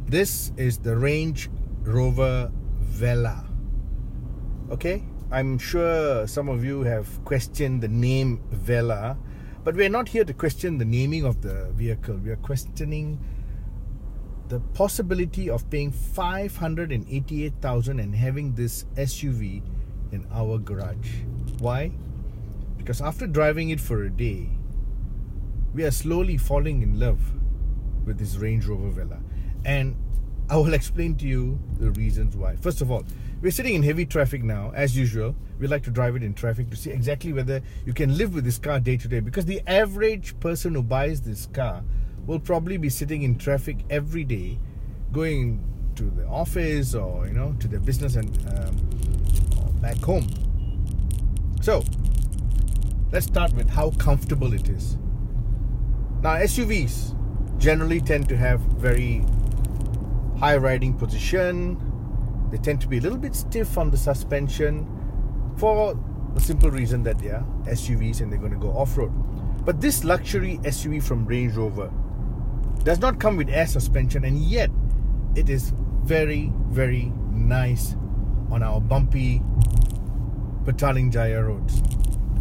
This is the Range Rover Velar. Okay, I'm sure some of you have questioned the name Velar, but we're not here to question the naming of the vehicle. We are questioning the possibility of paying $588,000 and having this SUV in our garage. Why? Because after driving it for a day, we are slowly falling in love with this Range Rover Velar. And I will explain to you the reasons why. First of all, we're sitting in heavy traffic now, as usual. We like to drive it in traffic to see exactly whether you can live with this car day to day. Because the average person who buys this car will probably be sitting in traffic every day, going to the office or to their business and or back home. So let's start with how comfortable it is. Now, SUVs generally tend to have very high riding position. They tend to be a little bit stiff on the suspension for the simple reason that they are SUVs and they're going to go off-road. But this luxury SUV from Range Rover does not come with air suspension, and yet it is very, very nice on our bumpy Petaling Jaya roads.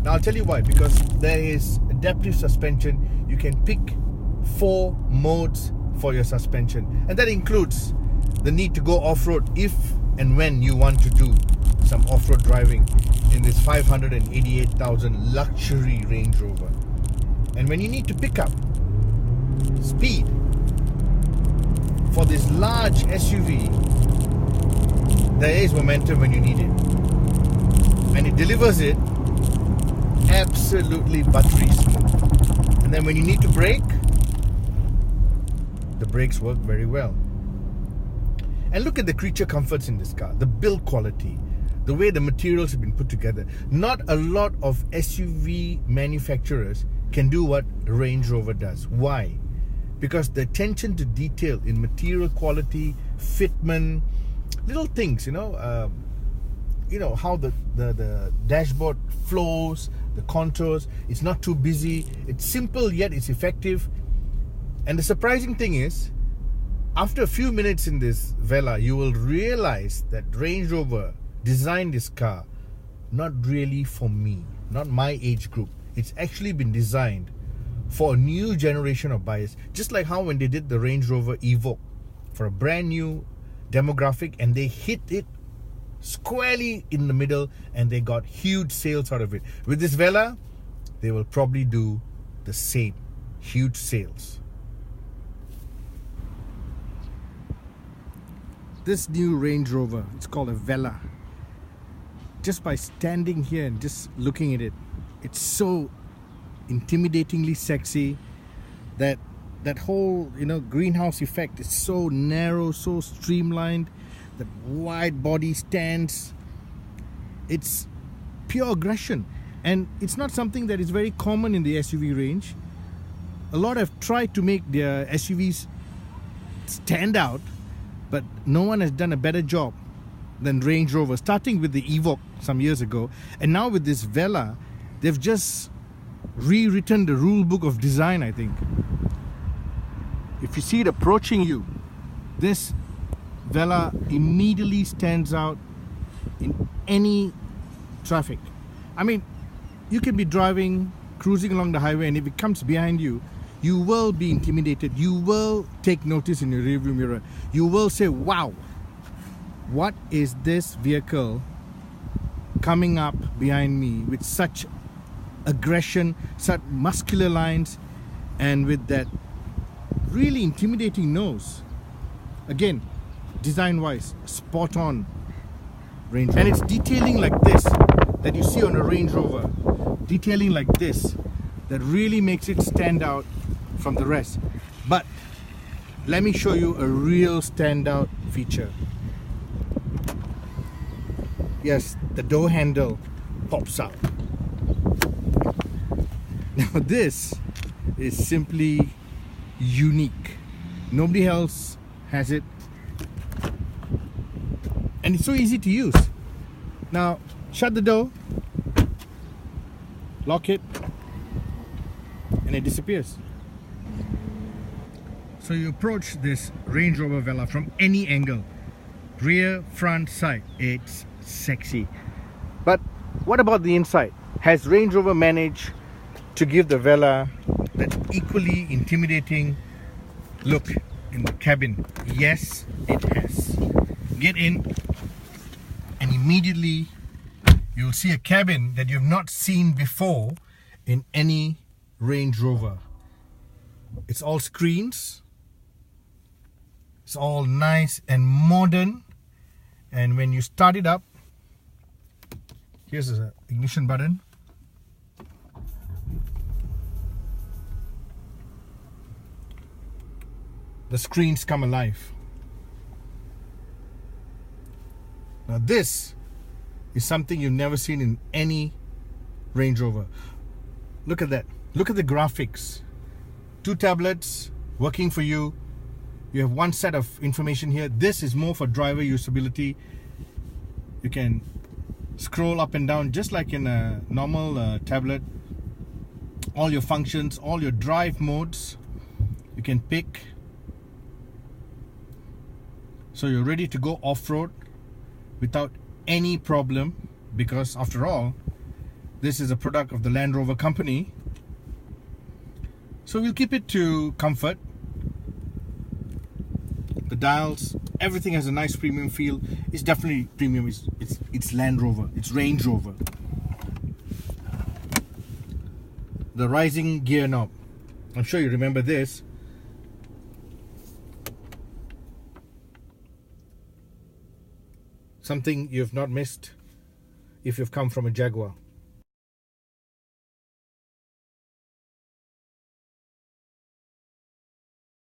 Now I'll tell you why. Because there is adaptive suspension. You can pick 4 modes for your suspension, and that includes the need to go off-road if and when you want to do some off-road driving in this $588,000 luxury Range Rover. And when you need to pick up speed for this large SUV, there is momentum when you need it, and it delivers it absolutely buttery smooth. And then when you need to brake, the brakes work very well. And look at the creature comforts in this car, the build quality, the way the materials have been put together. Not a lot of SUV manufacturers can do what Range Rover does. Why? Because the attention to detail in material quality, fitment, little things, how the dashboard flows, the contours, it's not too busy, it's simple yet it's effective. And the surprising thing is, after a few minutes in this Velar, you will realize that Range Rover designed this car not really for me, not my age group. It's actually been designed for a new generation of buyers. Just like how when they did the Range Rover Evoque for a brand new demographic, and they hit it squarely in the middle and they got huge sales out of it. With this Velar, they will probably do the same, huge sales. This new Range Rover, it's called a Velar. Just by standing here and just looking at it, it's so intimidatingly sexy. That whole greenhouse effect is so narrow, so streamlined. The wide body stands. It's pure aggression, and it's not something that is very common in the SUV range. A lot have tried to make their SUVs stand out, but no one has done a better job than Range Rover, starting with the Evoque some years ago, and now with this Velar, they've just rewritten the rule book of design, I think. If you see it approaching you, this Velar immediately stands out in any traffic. I mean, you can be driving, cruising along the highway, and if it comes behind you, you will be intimidated. You will take notice in your rearview mirror. You will say, wow, what is this vehicle coming up behind me with such aggression, such muscular lines, and with that really intimidating nose. Again, design-wise, spot on Range Rover. And it's detailing like this that you see on a Range Rover. Detailing like this that really makes it stand out from the rest. But let me show you a real standout feature. Yes, the door handle pops out. Now this is simply unique. Nobody else has it, and it's so easy to use. Now shut the door, lock it, and it disappears. So you approach this Range Rover Velar from any angle, rear, front, side, it's sexy. But what about the inside? Has Range Rover managed to give the Velar that equally intimidating look in the cabin? Yes, it has. Get in and immediately you'll see a cabin that you've not seen before in any Range Rover. It's all screens. It's all nice and modern. And when you start it up, here's the ignition button. The screens come alive. Now this is something you've never seen in any Range Rover. Look at that. Look at the graphics. 2 tablets working for you. You have one set of information here. This is more for driver usability. You can scroll up and down just like in a normal tablet. All your functions, all your drive modes, you can pick. So you're ready to go off-road without any problem, because after all, this is a product of the Land Rover company. So we'll keep it to comfort. The dials, everything has a nice premium feel. It's definitely premium. It's Land Rover. It's Range Rover. The rising gear knob. I'm sure you remember this. Something you've not missed if you've come from a Jaguar.